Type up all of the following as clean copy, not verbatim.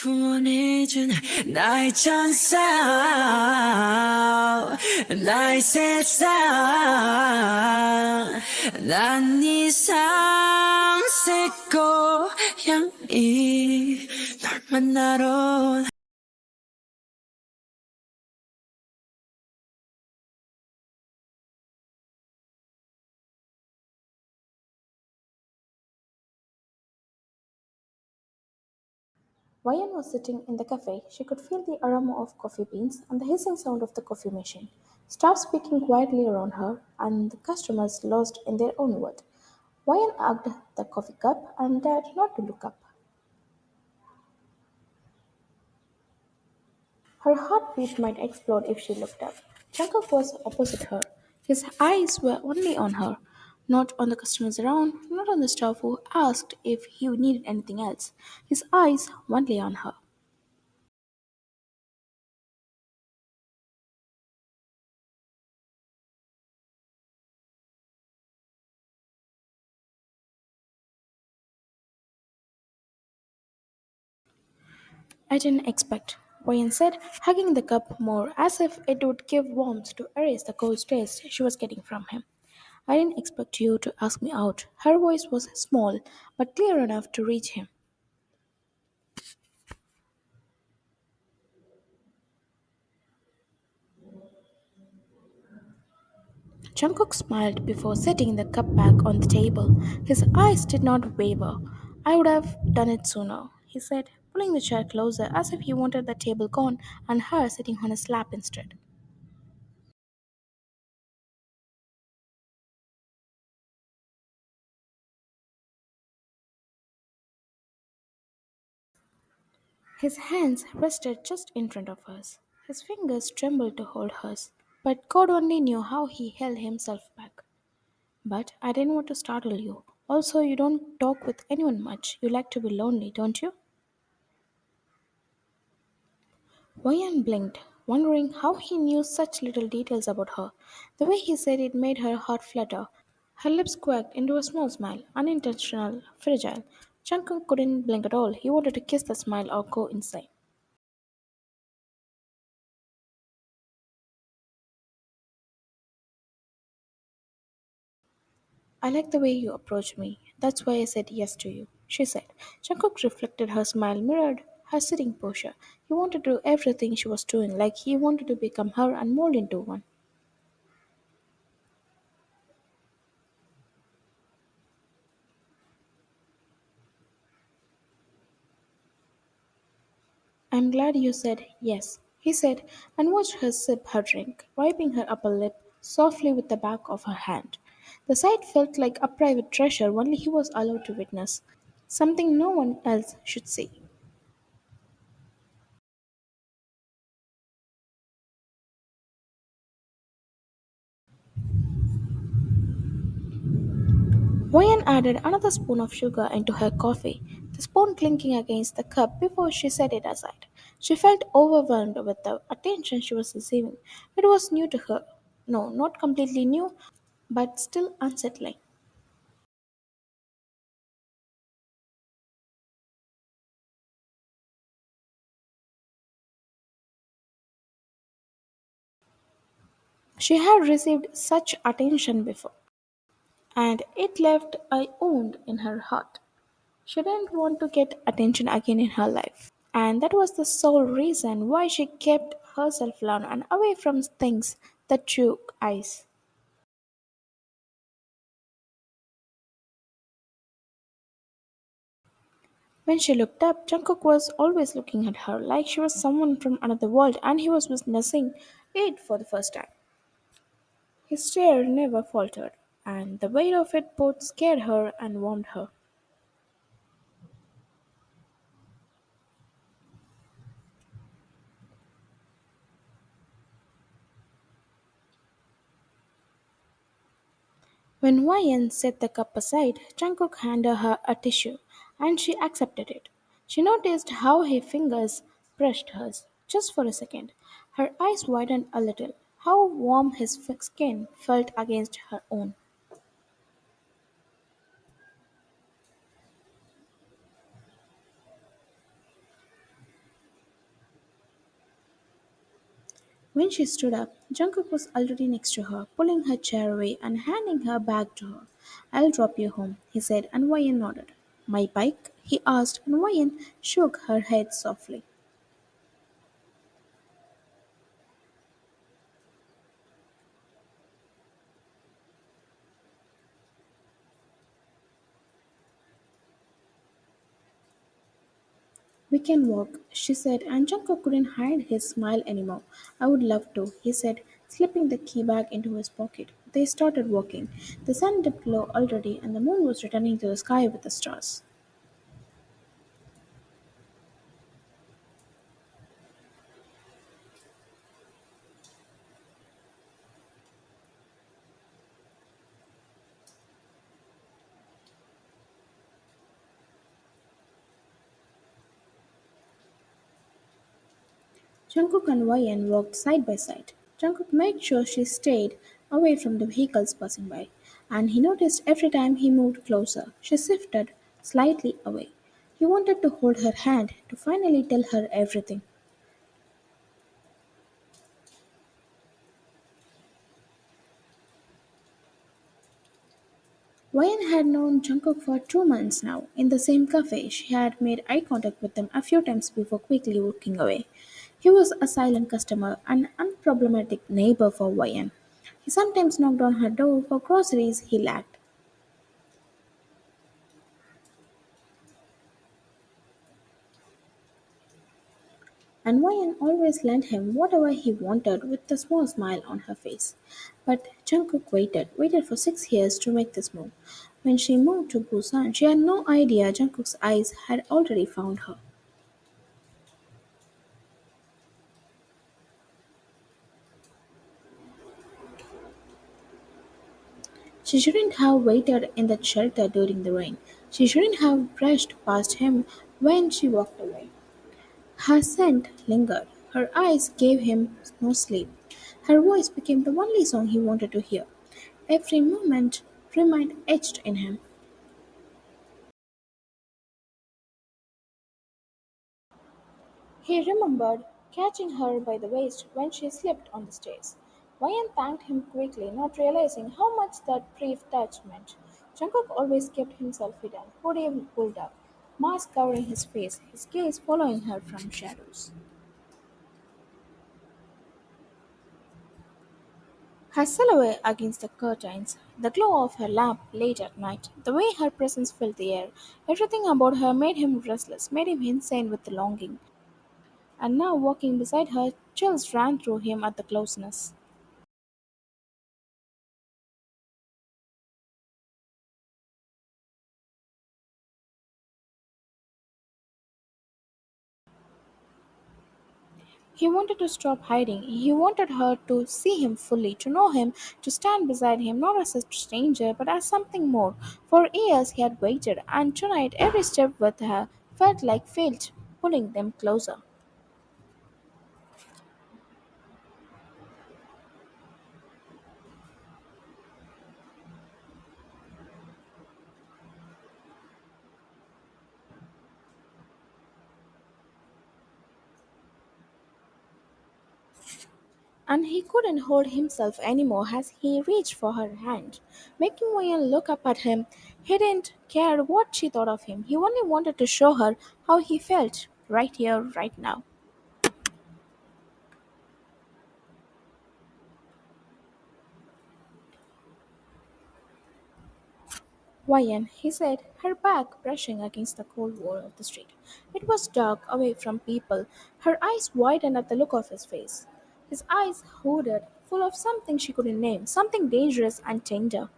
구원해준 나의 천사 나의 세상 난 이상 새 고향이 널 만나러 Wayan was sitting in the cafe. She could feel the aroma of coffee beans and the hissing sound of the coffee machine. Staff speaking quietly around her, and the customers lost in their own world. Wayan hugged the coffee cup and dared not to look up. Her heartbeat might explode if she looked up. Jungkook was opposite her. His eyes were only on her, not on the customers around, not on the staff who asked if he needed anything else. His eyes only on her. I didn't expect, Wayan said, hugging the cup more as if it would give warmth to erase the cold taste she was getting from him. I didn't expect you to ask me out. Her voice was small, but clear enough to reach him. Jungkook smiled before setting the cup back on the table. His eyes did not waver. I would have done it sooner, he said, pulling the chair closer as if he wanted the table gone and her sitting on his lap instead. His hands rested just in front of us. His fingers trembled to hold hers, but God only knew how he held himself back. But I didn't want to startle you. Also, you don't talk with anyone much. You like to be lonely, don't you? Wayan blinked, wondering how he knew such little details about her. The way he said it made her heart flutter. Her lips quirked into a small smile, unintentional, fragile. Jungkook couldn't blink at all. He wanted to kiss the smile or go inside. I like the way you approach me. That's why I said yes to you, she said. Jungkook reflected her smile mirrored her sitting posture. He wanted to do everything she was doing, like he wanted to become her and mold into one. I'm glad you said yes, he said, and watched her sip her drink, wiping her upper lip softly with the back of her hand. The sight felt like a private treasure only he was allowed to witness, something no one else should see. Wayan added another spoon of sugar into her coffee, the spoon clinking against the cup before she set it aside. She felt overwhelmed with the attention she was receiving. It was new to her. No, not completely new, but still unsettling. She had received such attention before, and it left a wound in her heart. She didn't want to get attention again in her life. And that was the sole reason why she kept herself alone and away from things that drew eyes. When she looked up, Jungkook was always looking at her like she was someone from another world and he was witnessing it for the first time. His stare never faltered, and the weight of it both scared her and warmed her. When Wayan set the cup aside, Jungkook handed her a tissue, and she accepted it. She noticed how his fingers brushed hers, just for a second. Her eyes widened a little, how warm his skin felt against her own. When she stood up, Jungkook was already next to her, pulling her chair away and handing her bag to her. I'll drop you home, he said, and Wayan nodded. My bike? He asked, and Wayan shook her head softly. We can walk, she said, and Jungkook couldn't hide his smile anymore. I would love to, he said, slipping the key back into his pocket. They started walking. The sun dipped low already, and the moon was returning to the sky with the stars. Jungkook and Wayan walked side by side. Jungkook made sure she stayed away from the vehicles passing by, and he noticed every time he moved closer, she shifted slightly away. He wanted to hold her hand to finally tell her everything. Wayan had known Jungkook for 2 months now. In the same cafe, she had made eye contact with him a few times before quickly walking away. He was a silent customer, an unproblematic neighbor for Wayan. He sometimes knocked on her door for groceries he lacked. And Wayan always lent him whatever he wanted with a small smile on her face. But Jungkook waited for 6 years to make this move. When she moved to Busan, she had no idea Jungkook's eyes had already found her. She shouldn't have waited in that shelter during the rain. She shouldn't have brushed past him when she walked away. Her scent lingered. Her eyes gave him no sleep. Her voice became the only song he wanted to hear. Every moment remained etched in him. He remembered catching her by the waist when she slipped on the stairs. Wayan thanked him quickly, not realizing how much that brief touch meant. Jungkook always kept himself hidden, hoodie pulled up, mask covering his face, his gaze following her from shadows. Her silhouette against the curtains, the glow of her lamp late at night, the way her presence filled the air, everything about her made him restless, made him insane with the longing. And now, walking beside her, chills ran through him at the closeness. He wanted to stop hiding. He wanted her to see him fully, to know him, to stand beside him, not as a stranger, but as something more. For years he had waited, and tonight every step with her felt like fate pulling them closer. And he couldn't hold himself anymore as he reached for her hand, making Wayan look up at him. He didn't care what she thought of him. He only wanted to show her how he felt, right here, right now. Wayan, he said, her back brushing against the cold wall of the street. It was dark, away from people. Her eyes widened at the look of his face. His eyes hooded, full of something she couldn't name, something dangerous and tender.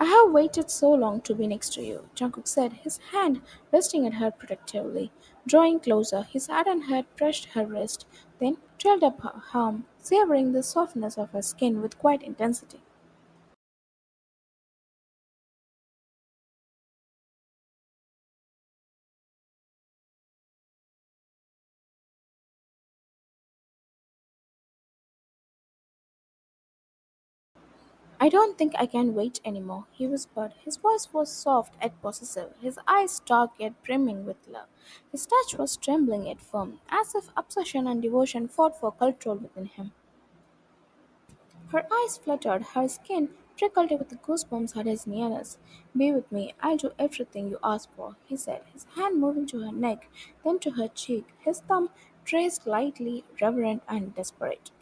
I have waited so long to be next to you, Jungkook said, his hand resting at her protectively. Drawing closer, his hand had brushed her wrist, then trailed up her arm, savoring the softness of her skin with quiet intensity. I don't think I can wait anymore, he whispered. His voice was soft yet possessive, his eyes dark yet brimming with love. His touch was trembling yet firm, as if obsession and devotion fought for control within him. Her eyes fluttered, her skin prickled with goosebumps at his nearness. Be with me, I'll do everything you ask for, he said, his hand moving to her neck, then to her cheek, his thumb traced lightly, reverent and desperate.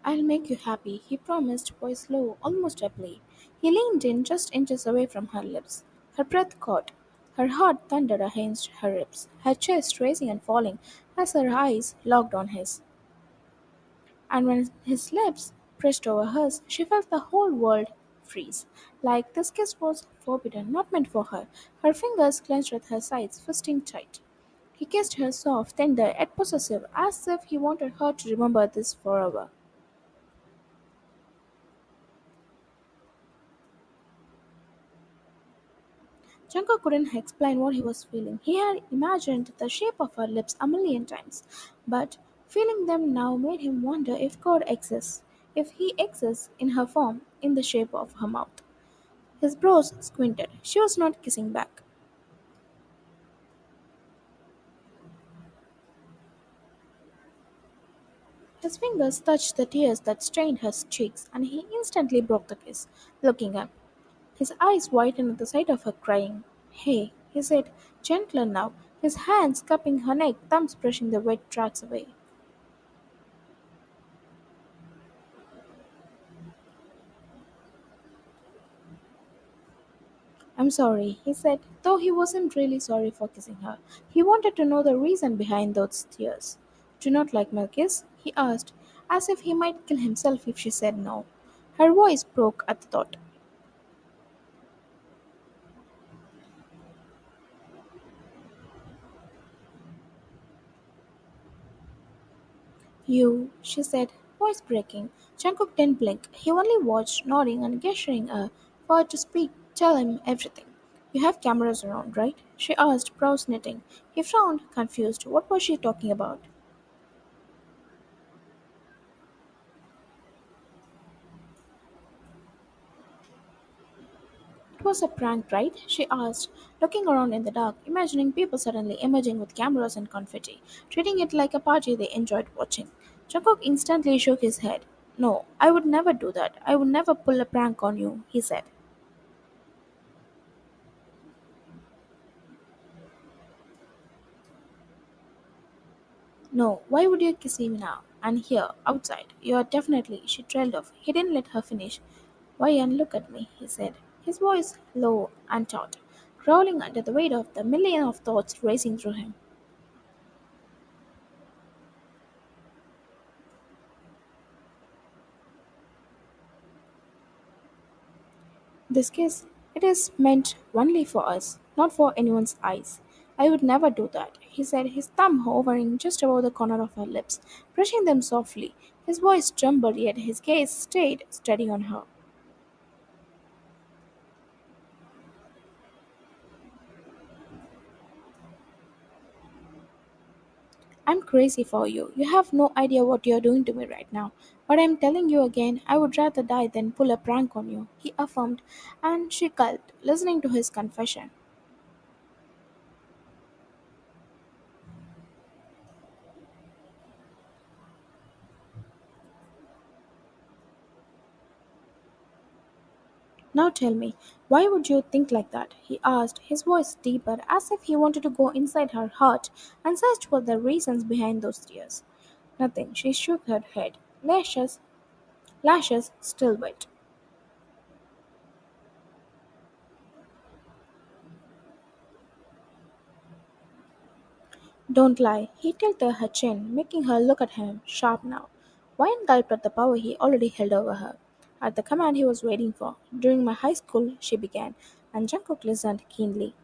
I'll make you happy, he promised, voice low, almost abruptly. He leaned in just inches away from her lips. Her breath caught. Her heart thundered against her ribs, her chest raising and falling as her eyes locked on his. And when his lips pressed over hers, she felt the whole world freeze. Like this kiss was forbidden, not meant for her. Her fingers clenched at her sides, fisting tight. He kissed her soft, tender, yet possessive, as if he wanted her to remember this forever. Jungkook couldn't explain what he was feeling. He had imagined the shape of her lips a million times, but feeling them now made him wonder if God exists, if he exists in her form, in the shape of her mouth. His brows squinted. She was not kissing back. His fingers touched the tears that stained her cheeks, and he instantly broke the kiss, looking up. His eyes widened at the sight of her crying. Hey, he said, gentler now, his hands cupping her neck, thumbs brushing the wet tracks away. I'm sorry, he said, though he wasn't really sorry for kissing her. He wanted to know the reason behind those tears. Do you not like my kiss? He asked, as if he might kill himself if she said no. Her voice broke at the thought. You, she said, voice breaking. Jungkook didn't blink. He only watched, nodding and gesturing for her to speak, tell him everything. You have cameras around, right? She asked, brows knitting. He frowned, confused. What was she talking about? It was a prank, right? She asked, looking around in the dark, imagining people suddenly emerging with cameras and confetti, treating it like a party they enjoyed watching. Jungkook instantly shook his head. No, I would never do that. I would never pull a prank on you, he said. No, why would you kiss me now? And here, outside. You are definitely. She trailed off. He didn't let her finish. Why and look at me, he said, his voice low and taut, growling under the weight of the million of thoughts racing through him. This kiss, it is meant only for us, not for anyone's eyes. I would never do that, he said, his thumb hovering just above the corner of her lips, brushing them softly. His voice trembled, yet his gaze stayed steady on her. I'm crazy for you. You have no idea what you're doing to me right now. But I'm telling you again, I would rather die than pull a prank on you, he affirmed, and she gulped, listening to his confession. Now tell me, why would you think like that? He asked, his voice deeper, as if he wanted to go inside her heart and search for the reasons behind those tears. Nothing. She shook her head, lashes still wet. Don't lie. He tilted her chin, making her look at him, sharp now. Wine gulped at the power he already held over her. At the command he was waiting for. During my high school, she began, and Jungkook listened keenly.